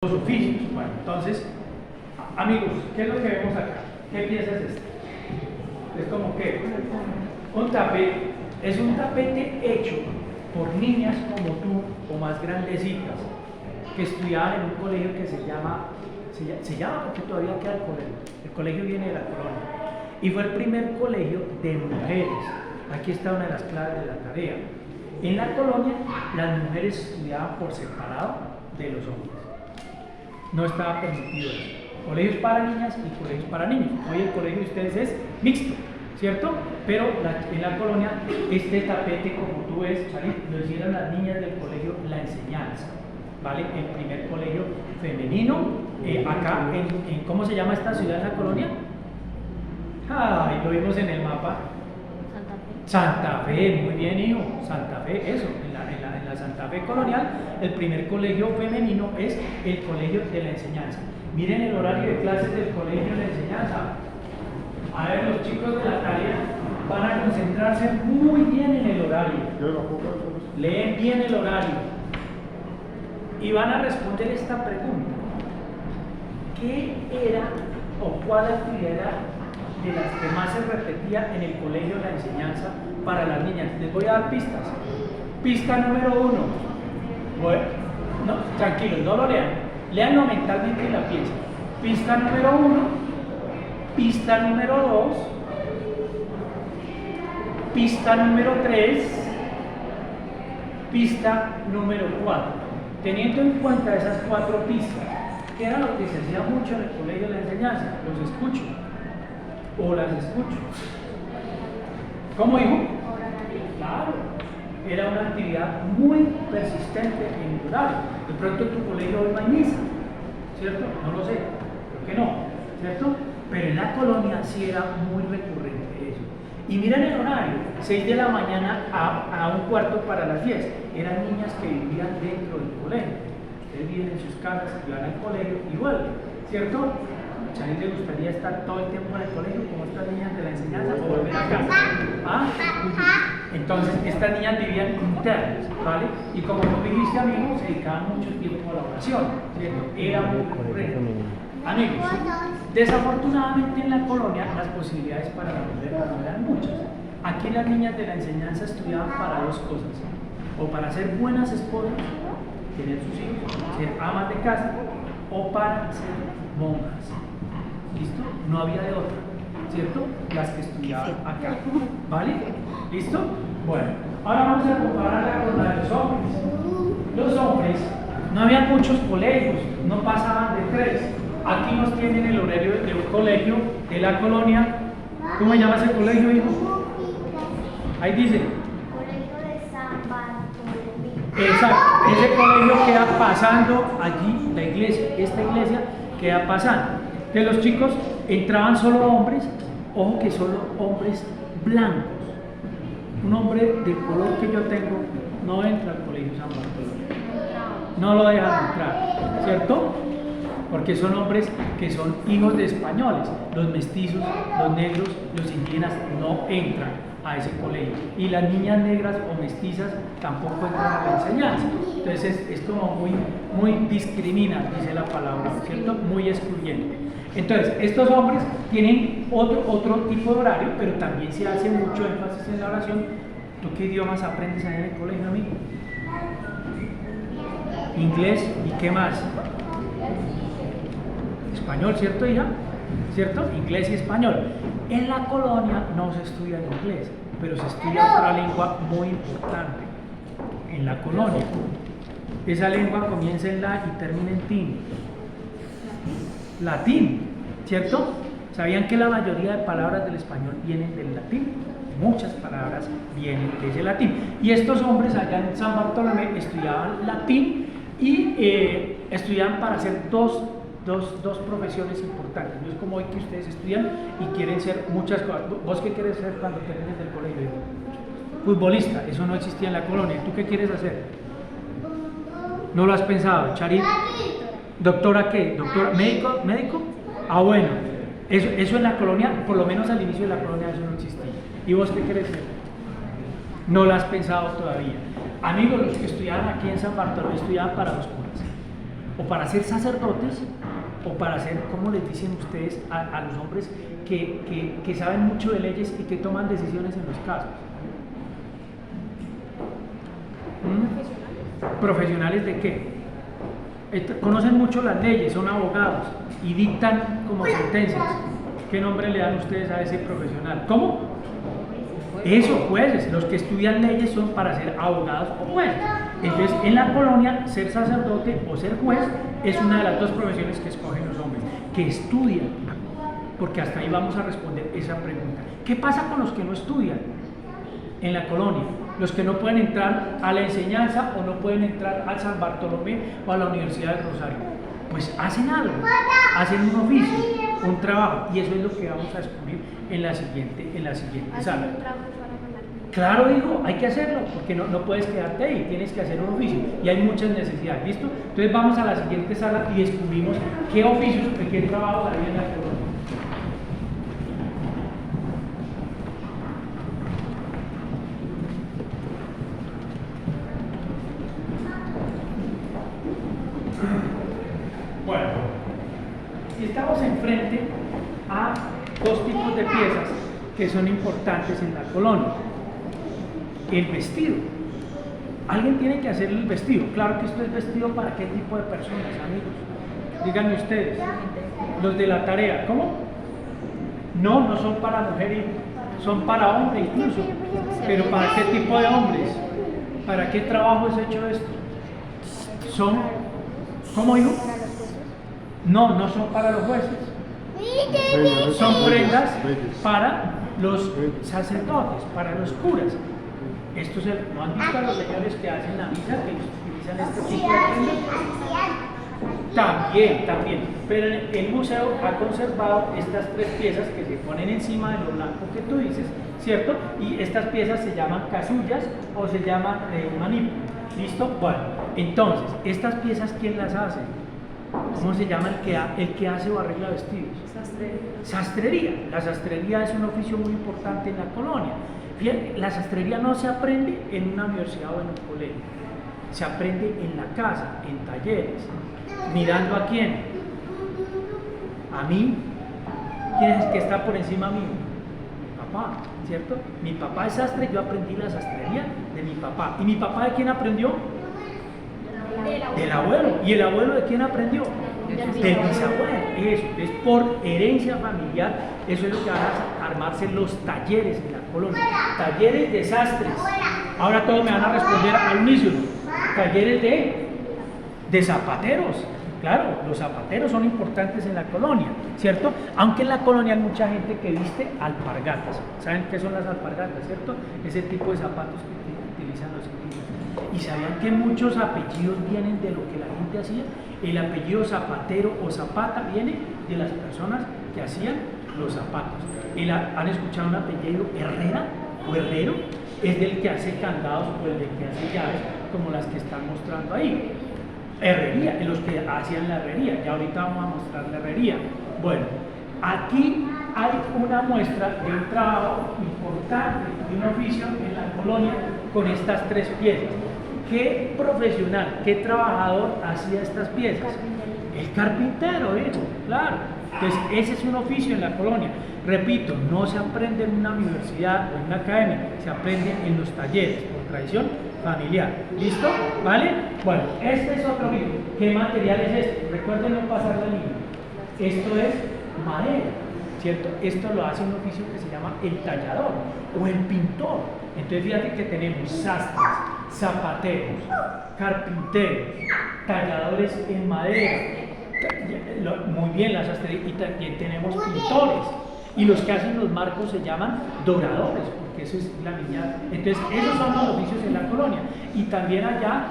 los oficios. Bueno, entonces, amigos, ¿qué es lo que vemos acá? ¿Qué pieza es esta? Es como que un tapete, es un tapete hecho por niñas como tú o más grandecitas que estudiaban en un colegio que se llama porque todavía queda el colegio viene de la colonia y fue el primer colegio de mujeres. Aquí está una de las claves de la tarea. En la colonia las mujeres estudiaban por separado de los hombres. No estaba permitido eso. Colegios para niñas y colegios para niños. Hoy el colegio de ustedes es mixto, ¿cierto? Pero en la colonia, este tapete, como tú ves, Charit, lo hicieron las niñas del colegio La Enseñanza, ¿vale? El primer colegio femenino, acá, ¿cómo se llama esta ciudad en la colonia? Lo vimos en el mapa. Santa Fe, muy bien, hijo. Santa Fe, eso, en la Santa Fe colonial, el primer colegio femenino es el colegio de la enseñanza. Miren el horario de clases del colegio de la enseñanza. A ver, los chicos de la tarea van a concentrarse muy bien en el horario. Leen bien el horario y van a responder esta pregunta: ¿qué era o cuál actividad era de las que más se repetía en el colegio de la enseñanza para las niñas? Les voy a dar pistas. Pista número 1. Bueno, no, tranquilos, no lo lean. Leanlo mentalmente en la pieza. Pista número 1. Pista número 2. Pista número 3. Pista número 4. Teniendo en cuenta esas 4 pistas, ¿qué era lo que se hacía mucho en el colegio de la enseñanza? Los escucho. O las escucho. ¿Cómo dijo? Claro, era una actividad muy persistente en el horario. De pronto en tu colegio hoy no hay misa, ¿cierto? No lo sé, creo que no, ¿cierto? Pero en la colonia sí era muy recurrente eso. Y miren el horario, 6 de la mañana a un cuarto para las 10. Eran niñas que vivían dentro del colegio. Ustedes viven en sus casas, iban al colegio y vuelven, ¿cierto? ¿A alguien le gustaría estar todo el tiempo en el colegio como estas niñas de la enseñanza o volver a casa? ¿Ah? Entonces, estas niñas vivían internas, ¿vale? Y como tú dijiste, amigos, se dedicaban mucho tiempo a la oración, ¿cierto? Era muy recurrente. Amigos, desafortunadamente en la colonia las posibilidades para la mujer no eran muchas. Aquí las niñas de la enseñanza estudiaban para dos cosas: o para ser buenas esposas, tener sus hijos, ser amas de casa, o para ser monjas. ¿Listo? No había de otra, ¿cierto? Las que estudiaban acá, ¿vale? ¿Listo? Bueno, ahora vamos a compararla con la de los hombres. Los hombres, no había muchos colegios, no pasaban de 3. Aquí nos tienen el horario del colegio de la colonia. ¿Cómo se llama ese colegio, hijo? Ahí dice. Colegio de San Bartolomé. Exacto, ese colegio queda pasando allí, la iglesia, esta iglesia queda pasando. Que los chicos entraban solo hombres, ojo que solo hombres blancos. Un hombre del color que yo tengo no entra al colegio San Bartolomé, no lo dejan entrar, ¿cierto? Porque son hombres que son hijos de españoles. Los mestizos, los negros, los indígenas no entran a ese colegio, y las niñas negras o mestizas tampoco entran a la enseñanza. Entonces es como muy discrimina, dice la palabra, ¿cierto? Muy excluyente. Entonces, estos hombres tienen otro tipo de horario, pero también se hace mucho énfasis en la oración. ¿Tú qué idiomas aprendes ahí en el colegio, amigo? Inglés, ¿y qué más? Español, ¿cierto, hija? ¿Cierto? Inglés y español. En la colonia no se estudia el inglés, pero se estudia otra lengua muy importante en la colonia. Esa lengua comienza en la y termina en tin. Latín, ¿cierto? ¿Sabían que la mayoría de palabras del español vienen del latín? Muchas palabras vienen de ese latín. Y estos hombres allá en San Bartolomé estudiaban latín y estudiaban para hacer dos profesiones importantes. No es como hoy que ustedes estudian y quieren ser muchas cosas. ¿Vos qué quieres ser cuando termines del colegio? Futbolista, eso no existía en la colonia. ¿Tú qué quieres hacer? ¿No lo has pensado, Charit? ¿Doctora qué? ¿Doctora? ¿Médico? ¿Médico? Ah, bueno, eso en la colonia, por lo menos al inicio de la colonia, eso no existía. ¿Y vos qué querés ser? No lo has pensado todavía. Amigos, los que estudiaban aquí en San Bartolomé estudiaban para dos cosas: o para ser sacerdotes, o para ser, ¿cómo les dicen ustedes a los hombres que saben mucho de leyes y que toman decisiones en los casos? ¿Profesionales de qué? Conocen mucho las leyes, son abogados y dictan como sentencias. ¿Qué nombre le dan ustedes a ese profesional? ¿Cómo? Eso, jueces. Los que estudian leyes son para ser abogados o jueces. Entonces, en la colonia, ser sacerdote o ser juez es una de las dos profesiones que escogen los hombres, que estudian, porque hasta ahí vamos a responder esa pregunta. ¿Qué pasa con los que no estudian en la colonia? Los que no pueden entrar a la enseñanza o no pueden entrar al San Bartolomé o a la Universidad del Rosario. Pues hacen algo, hacen un oficio, un trabajo, y eso es lo que vamos a descubrir en la siguiente sala. Claro, hijo, hay que hacerlo, porque no puedes quedarte ahí, tienes que hacer un oficio, y hay muchas necesidades, ¿listo? Entonces vamos a la siguiente sala y descubrimos qué oficios, qué trabajos hay en la colonia. Bueno, estamos enfrente a dos tipos de piezas que son importantes en la colonia. El vestido. Alguien tiene que hacer el vestido. Claro que esto es vestido para qué tipo de personas, amigos. Díganme ustedes, los de la tarea, ¿cómo? No son para mujer, son para hombre incluso. Pero ¿para qué tipo de hombres? ¿Para qué trabajo es hecho esto? Son, ¿cómo digo? No son para los jueces. Son prendas para los sacerdotes, para los curas. Estos no han visto a los señores que hacen la misa, que utilizan este tipo de prendas. También. Pero el museo ha conservado estas tres piezas que se ponen encima de lo blanco que tú dices, ¿cierto? Y estas piezas se llaman casullas o se llaman manípulo. ¿Listo? Bueno, entonces, estas piezas, ¿quién las hace? ¿Cómo se llama el que hace o arregla vestidos? Sastrería. La sastrería es un oficio muy importante en la colonia. Fíjate, la sastrería no se aprende en una universidad o en un colegio. Se aprende en la casa, en talleres. ¿Mirando a quién? A mí. ¿Quién es el que está por encima mío? Mi papá, ¿cierto? Mi papá es sastre, yo aprendí la sastrería de mi papá. ¿Y mi papá de quién aprendió? Del abuelo. ¿Y el abuelo de quién aprendió? Del bisabuelo. Eso es por herencia familiar. Eso es lo que van a armarse los talleres en la colonia. Talleres de sastres. Ahora todos me van a responder al unísono. Talleres de zapateros. Claro, los zapateros son importantes en la colonia, ¿cierto? Aunque en la colonia hay mucha gente que viste alpargatas. ¿Saben qué son las alpargatas, cierto? Ese tipo de zapatos que utilizan los indígenas. ¿Y sabían que muchos apellidos vienen de lo que la gente hacía? El apellido Zapatero o Zapata viene de las personas que hacían los zapatos. ¿Han escuchado un apellido Herrera o Herrero? Es del que hace candados o el del que hace llaves, como las que están mostrando ahí. Herrería, en los que hacían la herrería. Ya ahorita vamos a mostrar la herrería. Bueno, aquí hay una muestra de un trabajo importante, de un oficio en la colonia con estas tres piezas. ¿Qué profesional, qué trabajador hacía estas piezas? El carpintero, claro. Entonces, ese es un oficio en la colonia. Repito, no se aprende en una universidad o en una academia, se aprende en los talleres, por tradición familiar. ¿Listo? ¿Vale? Bueno, este es otro video. ¿Qué material es este? Recuerden no pasar la línea. Esto es madera, ¿cierto? Esto lo hace un oficio que se llama el tallador o el pintor. Entonces fíjate que tenemos sastres, zapateros, carpinteros, talladores en madera, muy bien la sastrería, y también tenemos pintores, y los que hacen los marcos se llaman doradores, porque eso es la viñada. Entonces esos son los oficios en la colonia. Y también allá,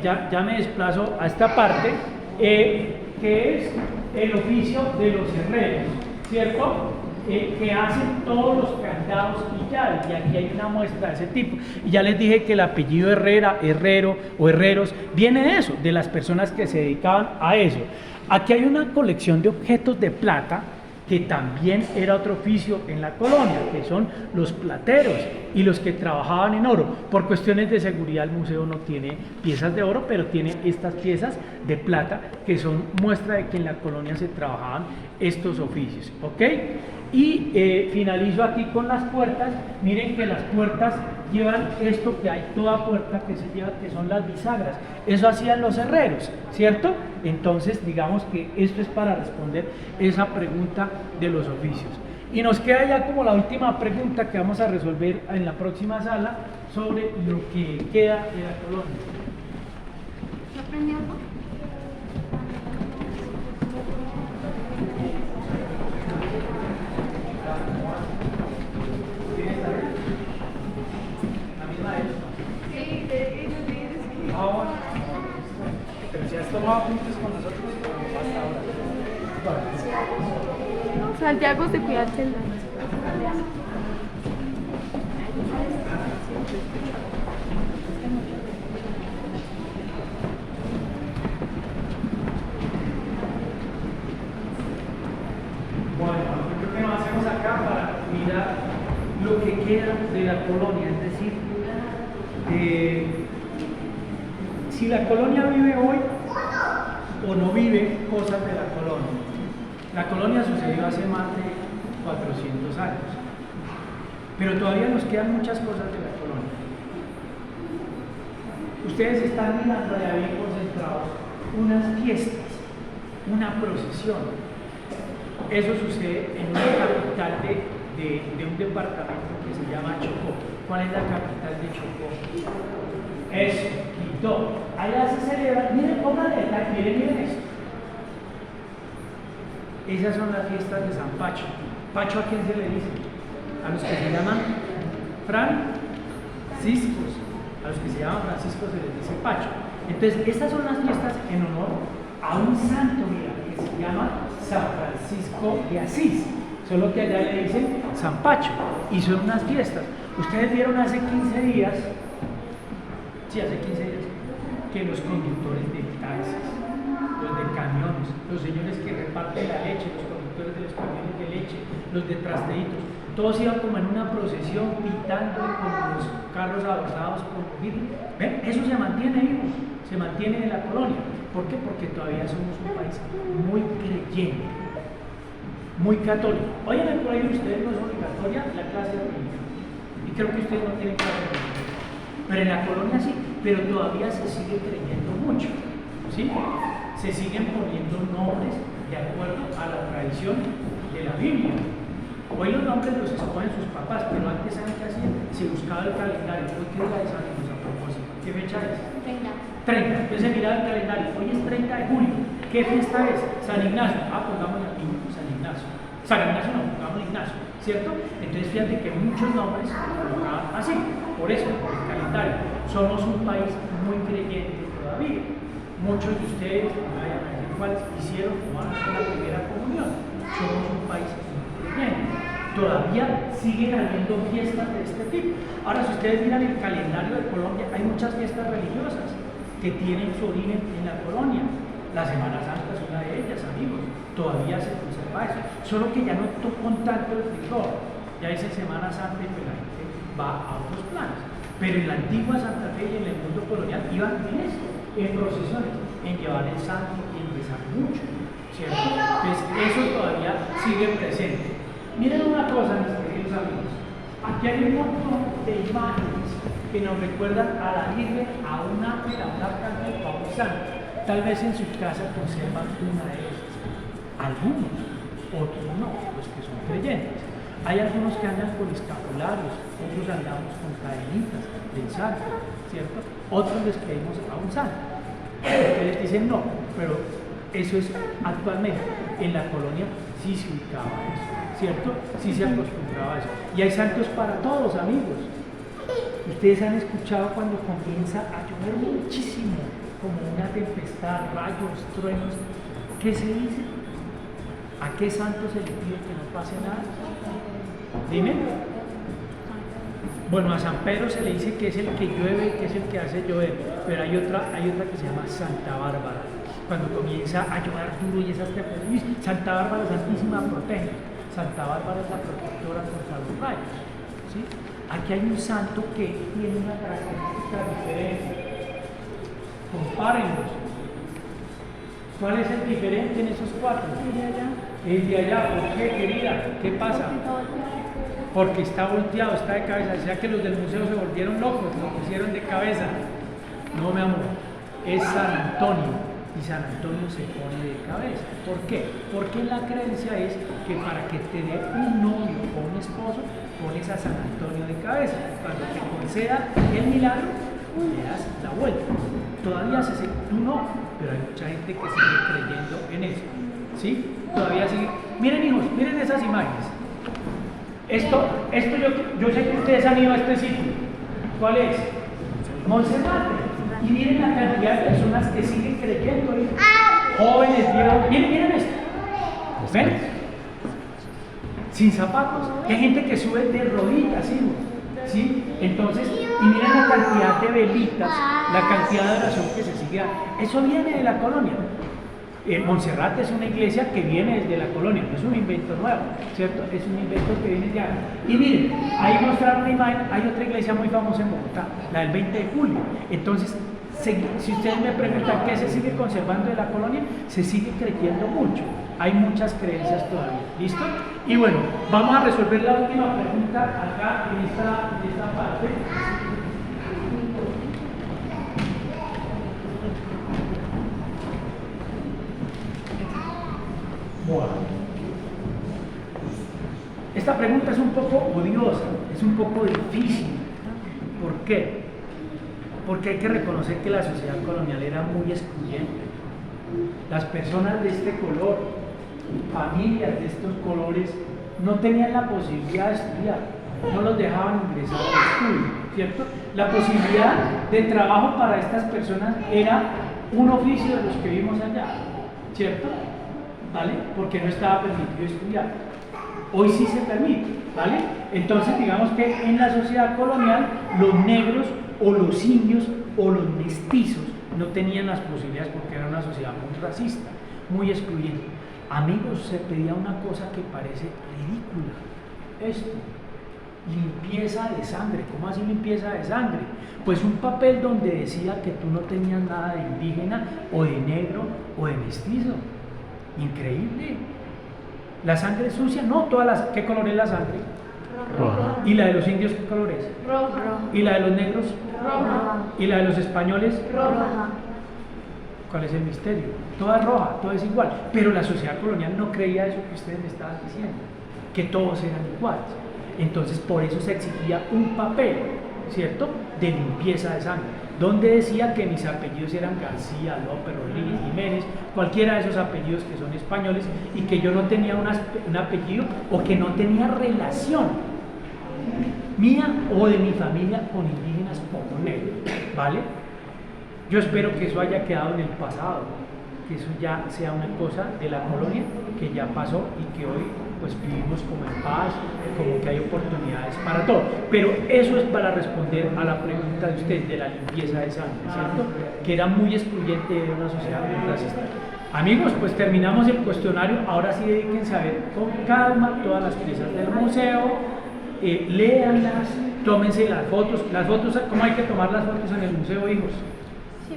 ya me desplazo a esta parte, que es el oficio de los herreros, ¿cierto? Que hacen todos los candados y llaves, y aquí hay una muestra de ese tipo. Y ya les dije que el apellido Herrera, Herrero o Herreros viene de eso, de las personas que se dedicaban a eso. Aquí hay una colección de objetos de plata que también era otro oficio en la colonia, que son los plateros y los que trabajaban en oro. Por cuestiones de seguridad el museo no tiene piezas de oro, pero tiene estas piezas de plata que son muestra de que en la colonia se trabajaban estos oficios, ¿ok? Y finalizo aquí con las puertas. Miren que las puertas llevan esto que hay, toda puerta que se lleva, que son las bisagras. Eso hacían los herreros, ¿cierto? Entonces, digamos que esto es para responder esa pregunta de los oficios. Y nos queda ya como la última pregunta que vamos a resolver en la próxima sala sobre lo que queda de la colonia. ¿No aprendió algo? La misma es. Sí, de Ahora, pero si has tomado apuntes con nosotros, hasta ahora. Bueno. Santiago se cuida el celular. Bueno, yo creo que nos hacemos acá para mirar lo que queda de la colonia, es decir, si la colonia vive hoy o no vive cosas de la colonia. La colonia sucedió hace más de 400 años, pero todavía nos quedan muchas cosas de la colonia. Ustedes están mirando allá bien concentrados unas fiestas, una procesión. Eso sucede en una capital de un departamento que se llama Chocó. ¿Cuál es la capital de Chocó? Eso, Quito. Allá se celebra, miren, pónganle, miren esto. Esas son las fiestas de San Pacho. ¿Pacho a quién se le dice? A los que se llaman franciscos. A los que se llaman franciscos se les dice Pacho. Entonces, estas son las fiestas en honor a un santo, mira, que se llama San Francisco de Asís. Solo que allá le dicen San Pacho. Y son unas fiestas. Ustedes vieron hace 15 días, sí, hace 15 días, que los conductores de taxis, los de camiones, los señores que reparten la leche, los conductores de los camiones de leche, los de trasteitos, todos iban como en una procesión pitando con los carros adornados con vidrio. ¿Ven? Eso se mantiene, hijos, se mantiene en la colonia. ¿Por qué? Porque todavía somos un país muy creyente, muy católico. Hoy en el colegio ustedes no es obligatoria la clase de religión, y creo que ustedes no tienen clase de religión, pero en la colonia sí, pero todavía se sigue creyendo mucho, ¿sí? Se siguen poniendo nombres de acuerdo a la tradición de la Biblia. Hoy los nombres los escogen sus papás, pero antes, ¿saben qué hacían? Se buscaba el calendario. ¿Hoy qué día es a propósito? ¿Qué fecha es? 30. Entonces se miraba el calendario. Hoy es 30 de julio. ¿Qué fiesta es? San Ignacio. Pongámosle aquí San Ignacio. San Ignacio no, pongámosle Ignacio, ¿cierto? Entonces fíjate que muchos nombres se colocaban así. Por eso, por el calendario. Somos un país muy creyente todavía. Muchos de ustedes, no vayan a decir cuáles, hicieron como la primera comunión. Somos un país muy creyente. Todavía siguen habiendo fiestas de este tipo. Ahora, si ustedes miran el calendario de Colombia, hay muchas fiestas religiosas que tienen su origen en la colonia. La Semana Santa es una de ellas, amigos. Todavía se conserva eso. Solo que ya no con tanto el rigor. Ya dice Semana Santa y pues la gente va a otros planes. Pero en la antigua Santa Fe y en el mundo colonial iban en esto, en procesiones, en llevar el santo y en rezar mucho, ¿cierto? Entonces eso todavía sigue presente. Miren una cosa, mis queridos amigos. Aquí hay un montón de imágenes que nos recuerdan a la Virgen, a un ángel, a un arcángel, a un santo. Tal vez en su casa conservan una de esas. Algunos, otros no, los que son creyentes. Hay algunos que andan con escapularios, otros andamos con cadenitas del santo, ¿cierto? Otros les creemos a un santo. Ustedes dicen no, pero eso es actualmente. En la colonia sí se ubicaba eso, ¿cierto? Sí se acostumbraba a eso. Y hay santos para todos, amigos. Ustedes han escuchado cuando comienza a llover muchísimo, como una tempestad, rayos, truenos. ¿Qué se dice? ¿A qué santo se le pide que no pase nada? Dime. Bueno, a San Pedro se le dice que es el que llueve, que es el que hace llover, pero hay otra que se llama Santa Bárbara. cuando comienza a llover duro y esas temperaturas. Santa Bárbara Santísima protege. Santa Bárbara es la protectora contra los rayos. ¿Sí? Aquí hay un santo que tiene una característica diferente. Compárenlos. ¿Cuál es el diferente en esos cuatro? El de allá. ¿Por qué, querida? ¿Qué pasa? Porque está volteado, está de cabeza. O sea que los del museo se volvieron locos, lo pusieron de cabeza. No, mi amor, es San Antonio. Y San Antonio se pone de cabeza. ¿Por qué? Porque la creencia es que para que te dé un novio o un esposo, pones a San Antonio de cabeza. Cuando te conceda el milagro, le das la vuelta. Todavía se hace, tú no, pero hay mucha gente que sigue creyendo en eso. ¿Sí? Todavía sigue. Miren, hijos, miren esas imágenes. Esto yo sé que ustedes han ido a este sitio. ¿Cuál es? Monserrate. Y miren la cantidad de personas que siguen creyendo ahí. Jóvenes, viejos. Miren esto. ¿Ven? Sin zapatos. Hay gente que sube de rodillas, hijos. ¿Sí? Entonces, y miren la cantidad de velitas, la cantidad de oración que se sigue dando. Eso viene de la colonia. Monserrate es una iglesia que viene desde la colonia, no es un invento nuevo, ¿cierto? Es un invento que viene de acá. Y miren, ahí mostraron una imagen, hay otra iglesia muy famosa en Bogotá, la del 20 de julio. Entonces, si ustedes me preguntan qué se sigue conservando de la colonia, se sigue creyendo mucho. Hay muchas creencias todavía, ¿listo? Y bueno, vamos a resolver la última pregunta acá en esta parte. Bueno. Esta pregunta es un poco odiosa, es un poco difícil. ¿Por qué? Porque hay que reconocer que la sociedad colonial era muy excluyente. Las personas de este color, familias de estos colores, no tenían la posibilidad de estudiar, no los dejaban ingresar al estudio, ¿cierto? La posibilidad de trabajo para estas personas era un oficio de los que vimos allá, ¿cierto? ¿Vale? Porque no estaba permitido estudiar. Hoy sí se permite, ¿vale? Entonces digamos que en la sociedad colonial los negros o los indios o los mestizos no tenían las posibilidades porque era una sociedad muy racista, muy excluyente. Amigos, se pedía una cosa que parece ridícula. Esto, limpieza de sangre. ¿Cómo así limpieza de sangre? Pues un papel donde decía que tú no tenías nada de indígena o de negro o de mestizo. Increíble. La sangre sucia, no, todas las. ¿Qué color es la sangre? Roja. ¿Y la de los indios qué color es? Roja. ¿Y la de los negros? Roja. ¿Y la de los españoles? Roja. ¿Cuál es el misterio? Toda es roja, todo es igual. Pero la sociedad colonial no creía eso que ustedes me estaban diciendo, que todos eran iguales. Entonces por eso se exigía un papel, ¿cierto?, de limpieza de sangre, donde decía que mis apellidos eran García, López, Rodríguez, Jiménez, cualquiera de esos apellidos que son españoles, y que yo no tenía un apellido o que no tenía relación mía o de mi familia con indígenas o con negros, ¿vale? Yo espero que eso haya quedado en el pasado, que eso ya sea una cosa de la colonia que ya pasó y que hoy pues vivimos como en paz, como que hay oportunidades para todo. Pero eso es para responder a la pregunta de usted de la limpieza de sangre, ¿cierto? Que era muy excluyente de una sociedad muy racista. Amigos, pues terminamos el cuestionario. Ahora sí dedíquense a ver con calma todas las piezas del museo, léanlas, tómense las fotos. Las fotos, ¿cómo hay que tomar las fotos en el museo, hijos?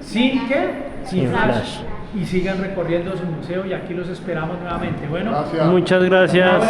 ¿Sin qué? Sin flash. Y sigan recorriendo su museo y aquí los esperamos nuevamente. Bueno, Gracias. Muchas gracias.